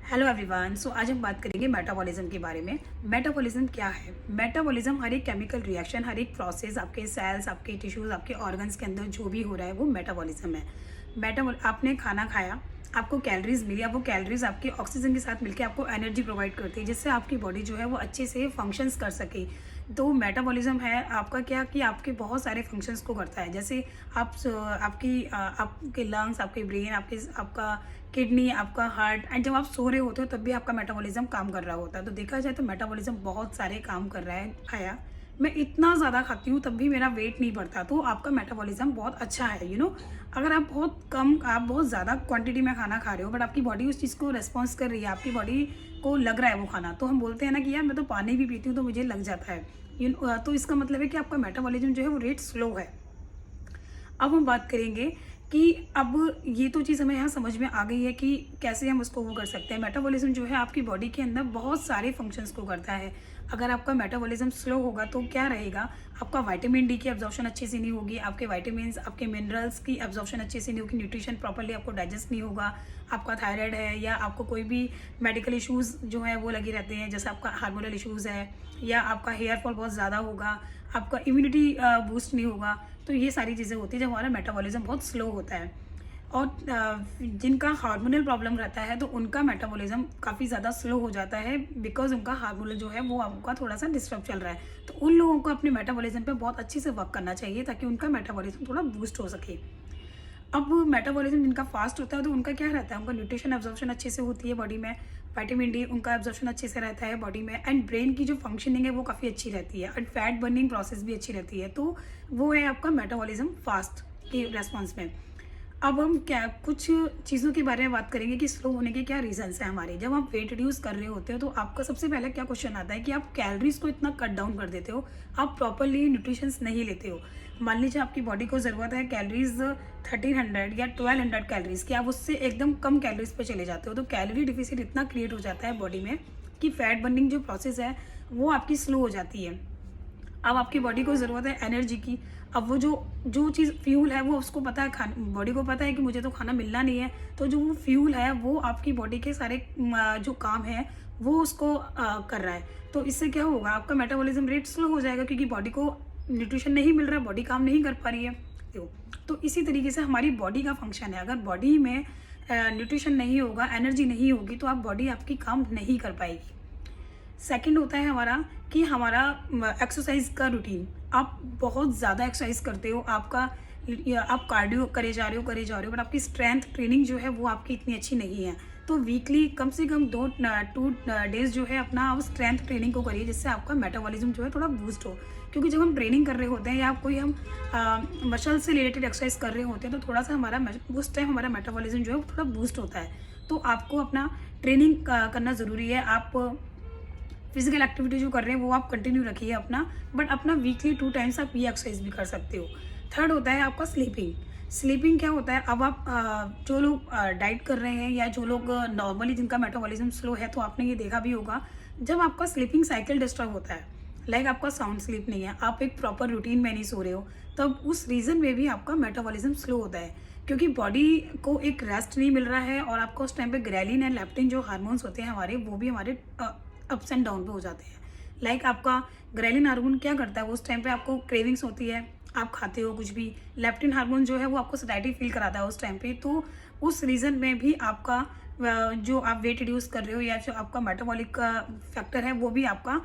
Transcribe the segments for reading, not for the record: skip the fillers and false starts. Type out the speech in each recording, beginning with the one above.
Hello everyone. आज हम बात करेंगे मेटाबॉलिज्म के बारे में। मेटाबॉलिज्म क्या है? मेटाबॉलिज्म हर एक केमिकल रिएक्शन, हर एक प्रोसेस, आपके सेल्स, आपके टिश्यूज, आपके ऑर्गन्स के अंदर जो भी हो रहा है वो मेटाबॉलिज्म है। आपने खाना खाया, आपको कैलोरीज मिली, अब वो कैलोरीज आपके ऑक्सीजन के साथ मिलकर आपको एनर्जी प्रोवाइड करती है, जिससे आपकी बॉडी जो है वो अच्छे से फंक्शंस कर सके। तो मेटाबॉलिज्म है आपका क्या कि आपके बहुत सारे फंक्शंस को करता है। जैसे आपके लंग्स, आपके ब्रेन, आपका किडनी, आपका हार्ट, एंड जब आप सो रहे होते हो तब भी आपका मेटाबॉलिज्म काम कर रहा होता है। तो देखा जाए तो मेटाबॉलिज्म बहुत सारे काम कर रहा है। खाया मैं इतना ज़्यादा खाती हूँ तब भी मेरा वेट नहीं बढ़ता, तो आपका मेटाबॉलिज्म बहुत अच्छा है। अगर आप बहुत ज़्यादा क्वांटिटी में खाना खा रहे हो बट आपकी बॉडी उस चीज़ को रेस्पॉन्स कर रही है, आपकी बॉडी को लग रहा है वो खाना, तो हम बोलते हैं ना कि यार मैं तो पानी भी पीती हूँ तो मुझे लग जाता है। तो इसका मतलब है कि आपका मेटाबॉलिज्म जो है वो रेट स्लो है। अब हम बात करेंगे कि अब ये तो चीज़ हमें यहाँ समझ में आ गई है कि कैसे हम उसको वो कर सकते हैं। मेटाबॉलिज्म जो है आपकी बॉडी के अंदर बहुत सारे फंक्शंस को करता है। अगर आपका मेटाबॉलिज्म स्लो होगा तो क्या रहेगा, आपका विटामिन डी की एब्जॉर्प्शन अच्छे से नहीं होगी, आपके विटामिन्स, आपके मिनरल्स की एब्जॉर्प्शन अच्छे से नहीं होगी, न्यूट्रिशन प्रॉपर्ली आपको डाइजेस्ट नहीं होगा, आपका थायराइड है या आपको कोई भी मेडिकल इश्यूज़ जो है वो लगे रहते हैं, जैसे आपका हार्मोनल इश्यूज़ है या आपका हेयर फॉल बहुत ज़्यादा होगा, आपका इम्यूनिटी बूस्ट नहीं होगा। तो ये सारी चीज़ें होती हैं जब हमारा मेटाबॉलिज्म बहुत स्लो होता है। और जिनका हार्मोनल प्रॉब्लम रहता है तो उनका मेटाबॉलिज्म काफ़ी ज़्यादा स्लो हो जाता है, बिकॉज उनका हार्मोनल जो है वो आपका थोड़ा सा डिस्टर्ब चल रहा है। तो उन लोगों को अपने मेटाबॉलिज्म पे बहुत अच्छे से वर्क करना चाहिए ताकि उनका मेटाबॉलिज्म थोड़ा बूस्ट हो सके। अब मेटाबॉलिज्म जिनका फास्ट होता है तो उनका क्या रहता है, उनका न्यूट्रिशन एब्जॉर्प्शन अच्छे से होती है बॉडी में, विटामिन डी उनका एब्जॉर्प्शन अच्छे से रहता है बॉडी में, एंड ब्रेन की जो फंक्शनिंग है वो काफ़ी अच्छी रहती है, एंड फैट बर्निंग प्रोसेस भी अच्छी रहती है। तो वो है आपका मेटाबॉलिज्म फास्ट के रेस्पॉन्स में। अब हम क्या कुछ चीज़ों के बारे में बात करेंगे कि स्लो होने के क्या रीजंस हैं हमारे। जब आप वेट रिड्यूस कर रहे होते हो तो आपका सबसे पहले क्या क्वेश्चन आता है कि आप कैलोरीज को इतना कट डाउन कर देते हो, आप प्रॉपरली न्यूट्रिशंस नहीं लेते हो। मान लीजिए आपकी बॉडी को ज़रूरत है कैलोरीज 1300 या 1200 कैलोरीज की, आप उससे एकदम कम कैलोरीज पे चले जाते हो, तो कैलोरी डिफिसिट इतना क्रिएट हो जाता है बॉडी में कि फैट बर्निंग जो प्रोसेस है वो आपकी स्लो हो जाती है। अब आपकी बॉडी को ज़रूरत है एनर्जी की। अब वो जो जो चीज़ फ्यूल है वो उसको पता है, बॉडी को पता है कि मुझे तो खाना मिलना नहीं है, तो जो वो फ्यूल है वो आपकी बॉडी के सारे जो काम है वो उसको कर रहा है। तो इससे क्या होगा, आपका मेटाबॉलिज्म रेट स्लो हो जाएगा क्योंकि बॉडी को न्यूट्रिशन नहीं मिल रहा, बॉडी काम नहीं कर पा रही है। तो इसी तरीके से हमारी बॉडी का फंक्शन है, अगर बॉडी में न्यूट्रिशन नहीं होगा, एनर्जी नहीं होगी, तो आप बॉडी आपकी काम नहीं कर पाएगी। सेकंड होता है हमारा कि हमारा एक्सरसाइज का रूटीन। आप बहुत ज़्यादा एक्सरसाइज करते हो, आप कार्डियो करे जा रहे हो बट आपकी स्ट्रेंथ ट्रेनिंग जो है वो आपकी इतनी अच्छी नहीं है। तो वीकली कम से कम 2 डेज जो है अपना आप स्ट्रेंथ ट्रेनिंग को करिए, जिससे आपका मेटाबॉलिज्म जो है थोड़ा बूस्ट हो। क्योंकि जब हम ट्रेनिंग कर रहे होते हैं या कोई हम मसल से रिलेटेड एक्सरसाइज कर रहे होते हैं तो थोड़ा सा उस टाइम हमारा मेटाबॉलिज्म जो है वो थोड़ा बूस्ट होता है। तो आपको अपना ट्रेनिंग करना ज़रूरी है। आप फिजिकल एक्टिविटी जो कर रहे हैं वो आप कंटिन्यू रखिए अपना, बट अपना वीकली 2 टाइम्स आप ये एक्सरसाइज भी कर सकते हो। थर्ड होता है आपका स्लीपिंग। स्लीपिंग क्या होता है, अब आप जो लोग डाइट कर रहे हैं या जो लोग नॉर्मली जिनका मेटाबॉलिज्म स्लो है, तो आपने ये देखा भी होगा जब आपका स्लीपिंग साइकिल डिस्टर्ब होता है, लाइक आपका साउंड स्लीप नहीं है, आप एक प्रॉपर रूटीन में नहीं सो रहे हो, तब उस रीज़न में भी आपका मेटाबॉलिज्म स्लो होता है, क्योंकि बॉडी को एक रेस्ट नहीं मिल रहा है और आपको उस टाइम पे ग्रेलिन एंड लेप्टिन जो हार्मोन्स होते हैं हमारे, वो भी हमारे अप्स एंड डाउन पे हो जाते हैं। लाइक आपका ग्रेलिन हार्मोन क्या करता है, उस टाइम पे आपको क्रेविंग्स होती है, आप खाते हो कुछ भी, लेप्टिन हार्मोन जो है वो आपको सैटिस्फाई फील कराता है उस टाइम पे। तो उस रीज़न में भी आपका जो आप वेट रिड्यूस कर रहे हो या जो आपका मेटाबॉलिक फैक्टर है वो भी आपका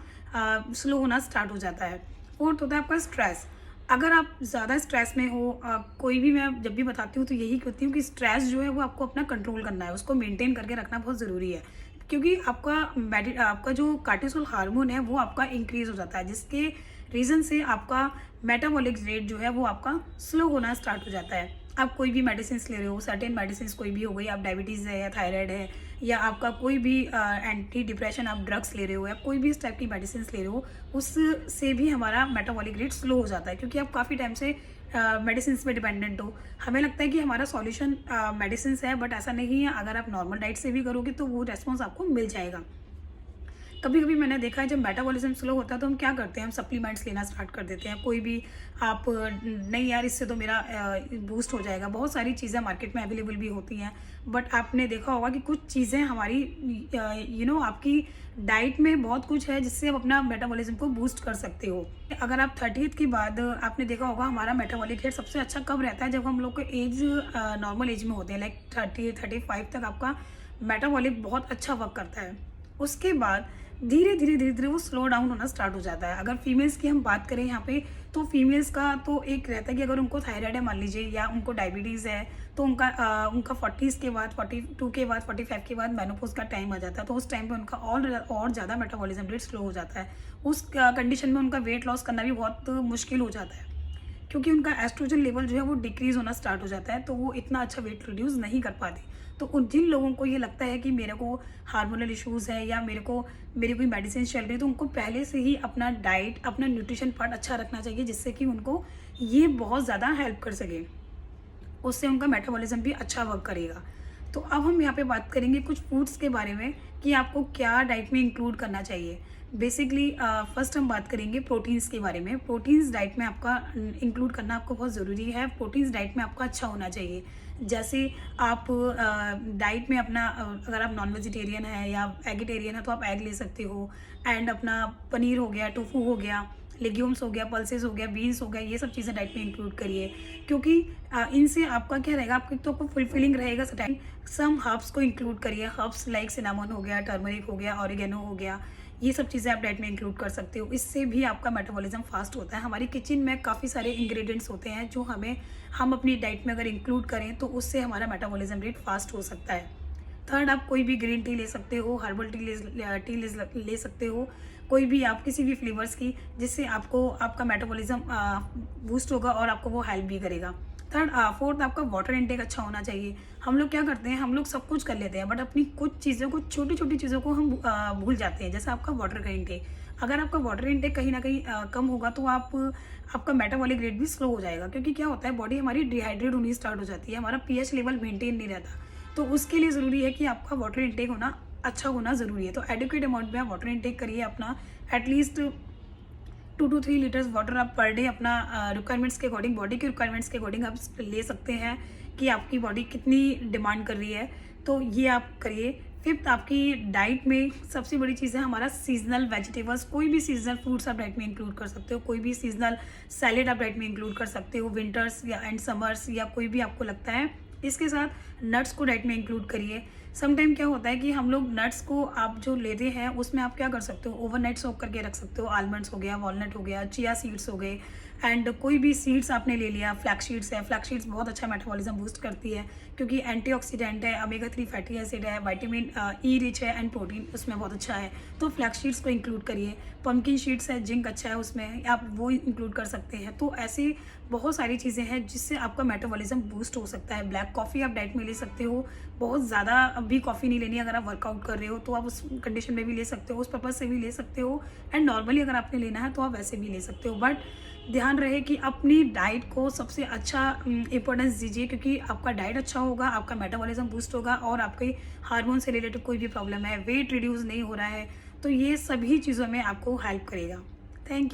स्लो होना स्टार्ट हो जाता है। फोर्थ होता है आपका स्ट्रेस। अगर आप ज़्यादा स्ट्रेस में हो, कोई भी, मैं जब भी बताती हूँ तो यही कहती हूँ कि स्ट्रेस जो है वो आपको अपना कंट्रोल करना है, उसको मेंटेन करके रखना बहुत ज़रूरी है, क्योंकि आपका जो कार्टिसोल हार्मोन है वो आपका इंक्रीज हो जाता है, जिसके रीज़न से आपका मेटाबॉलिक रेट जो है वो आपका स्लो होना स्टार्ट हो जाता है। आप कोई भी मेडिसिन ले रहे हो, सर्टेन मेडिसिन कोई भी हो गई, आप डायबिटीज़ है या थायराइड है या आपका कोई भी एंटी डिप्रेशन आप ड्रग्स ले रहे हो या कोई भी इस टाइप की मेडिसिन ले रहे हो, उससे भी हमारा मेटाबॉलिक रेट स्लो हो जाता है, क्योंकि आप काफ़ी टाइम से मेडिसिन पे डिपेंडेंट हो। हमें लगता है कि हमारा सॉल्यूशन मेडिसिन है, बट ऐसा नहीं है। अगर आप नॉर्मल डाइट से भी करोगे तो वो रेस्पॉन्स आपको मिल जाएगा। कभी कभी मैंने देखा है जब मेटाबॉलिज्म स्लो होता है तो हम क्या करते हैं, हम सप्लीमेंट्स लेना स्टार्ट कर देते हैं। कोई भी आप नहीं यार इससे तो मेरा बूस्ट हो जाएगा, बहुत सारी चीज़ें मार्केट में अवेलेबल भी होती हैं। बट आपने देखा होगा कि कुछ चीज़ें हमारी आपकी डाइट में बहुत कुछ है जिससे आप अपना मेटाबॉलिज्म को बूस्ट कर सकते हो। अगर आप 30th के बाद आपने देखा होगा हमारा मेटाबॉलिक रेट सबसे अच्छा कब रहता है, जब हम लोग को एज नॉर्मल एज में होते हैं, लाइक 30-35 तक आपका मेटाबॉलिक बहुत अच्छा वर्क करता है। उसके बाद धीरे धीरे वो स्लो डाउन होना स्टार्ट हो जाता है। अगर फीमेल्स की हम बात करें यहाँ पे, तो फीमेल्स का तो एक रहता है कि अगर उनको थायराइड है मान लीजिए, या उनको डायबिटीज़ है, तो उनका 40s के बाद, 42 के बाद, 45 के बाद मेनोपॉज का टाइम आ जाता है। तो उस टाइम पे उनका और ज़्यादा मेटाबॉलिज्म रेट स्लो हो जाता है। उस कंडीशन में उनका वेट लॉस करना भी बहुत मुश्किल हो जाता है, क्योंकि उनका एस्ट्रोजन लेवल जो है वो डिक्रीज़ होना स्टार्ट हो जाता है, तो वो इतना अच्छा वेट रिड्यूस नहीं कर पाते। तो उन जिन लोगों को ये लगता है कि मेरे को हार्मोनल इश्यूज़ है या मेरी कोई मेडिसिन चल रही है, तो उनको पहले से ही अपना डाइट, अपना न्यूट्रिशन पार्ट अच्छा रखना चाहिए, जिससे कि उनको ये बहुत ज़्यादा हेल्प कर सके। उससे उनका मेटाबॉलिज्म भी अच्छा वर्क करेगा। तो अब हम यहाँ पे बात करेंगे कुछ फूड्स के बारे में कि आपको क्या डाइट में इंक्लूड करना चाहिए। बेसिकली फर्स्ट हम बात करेंगे प्रोटीन्स के बारे में। प्रोटीन्स डाइट में आपका इंक्लूड करना आपको बहुत ज़रूरी है। प्रोटीन्स डाइट में आपका अच्छा होना चाहिए। जैसे आप डाइट में अपना अगर आप नॉन वेजिटेरियन है या एगिटेरियन है तो आप एग ले सकते हो। एंड अपना पनीर हो गया, टोफू हो गया, लेग्यूम्स हो गया, पल्सेस हो गया, बीन्स हो गया, ये सब चीज़ें डाइट में इंक्लूड करिए, क्योंकि इनसे आपका क्या रहेगा, आपको फुलफिलिंग रहेगा। सम हर्ब्स को इंक्लूड करिए। हर्ब्स लाइक सिनामन हो गया, टर्मरिक हो गया, ऑरिगेनो हो गया, ये सब चीज़ें आप डाइट में इंक्लूड कर सकते हो। इससे भी आपका मेटाबॉलिज्म फास्ट होता है। हमारी किचन में काफ़ी सारे इंग्रेडिएंट्स होते हैं जो हम अपनी डाइट में अगर इंक्लूड करें तो उससे हमारा मेटाबॉलिज्म रेट फास्ट हो सकता है। थर्ड, आप कोई भी ग्रीन टी ले सकते हो, हर्बल टी ले सकते हो, कोई भी आप किसी भी फ्लेवर्स की, जिससे आपको आपका मेटाबॉलिज्म बूस्ट होगा और आपको वो हेल्प भी करेगा। फोर्थ, आपका वाटर इनटेक अच्छा होना चाहिए। हम लोग क्या करते हैं, हम लोग सब कुछ कर लेते हैं बट अपनी कुछ चीज़ों को, छोटी छोटी चीज़ों को हम भूल जाते हैं। जैसे आपका वाटर का इनटेक, अगर आपका वाटर इनटेक कहीं ना कहीं कम होगा तो आपका मेटाबॉलिक रेट भी स्लो हो जाएगा, क्योंकि क्या होता है, बॉडी हमारी डिहाइड्रेट होनी स्टार्ट हो जाती है, हमारा पीएच लेवल मेंटेन नहीं रहता। तो उसके लिए ज़रूरी है कि आपका वाटर इनटेक अच्छा होना ज़रूरी है। तो एडिक्वेट अमाउंट में आप वाटर इनटेक करिए अपना। एटलीस्ट 2 to 3 लीटर्स वाटर आप पर डे अपना रिक्वायरमेंट्स के अकॉर्डिंग, बॉडी के रिक्वायरमेंट्स के अकॉर्डिंग आप ले सकते हैं कि आपकी बॉडी कितनी डिमांड कर रही है, तो ये आप करिए। फिफ्थ, आपकी डाइट में सबसे बड़ी चीज़ है हमारा सीजनल वेजिटेबल्स। कोई भी सीजनल फ्रूट्स आप डाइट में इंक्लूड कर सकते हो, कोई भी सीजनल सैलेड आप डाइट में इंक्लूड कर सकते हो, विंटर्स या एंड समर्स या कोई भी आपको लगता है। इसके साथ नट्स को डाइट में इंक्लूड करिए। समटाइम क्या होता है कि हम लोग नट्स को आप जो लेते हैं उसमें आप क्या कर सकते हो, ओवरनाइट सोक करके रख सकते हो। आलमंड्स हो गया, वॉलनट हो गया, चिया सीड्स हो गए, एंड कोई भी सीड्स आपने ले लिया, फ्लैक्स सीड्स है। फ्लैक्स सीड्स बहुत अच्छा मेटाबॉलिज्म बूस्ट करती है, क्योंकि एंटीऑक्सीडेंट है, ओमेगा 3 फैटी एसिड है, विटामिन ई रिच है, एंड प्रोटीन उसमें बहुत अच्छा है, तो फ्लैक्स सीड्स को इंक्लूड करिए। पम्पकिन सीड्स है, जिंक अच्छा है उसमें, आप वो इंक्लूड कर सकते हैं। तो ऐसी बहुत सारी चीज़ें हैं जिससे आपका मेटाबॉलिज्म बूस्ट हो सकता है। ब्लैक कॉफ़ी आप डाइट में ले सकते हो, बहुत ज़्यादा भी कॉफ़ी नहीं लेनी। अगर आप वर्कआउट कर रहे हो तो आप उस कंडीशन में भी ले सकते हो, उस पर्पज़ से भी ले सकते हो, एंड नॉर्मली अगर आपने लेना है तो आप वैसे भी ले सकते हो। बट ध्यान रहे कि अपनी डाइट को सबसे अच्छा इंपॉर्टेंस दीजिए, क्योंकि आपका डाइट अच्छा होगा, आपका मेटाबॉलिज्म बूस्ट होगा, और आपके हार्मोन से रिलेटेड कोई भी प्रॉब्लम है, वेट रिड्यूस नहीं हो रहा है, तो ये सभी चीज़ों में आपको हेल्प करेगा। Thank you.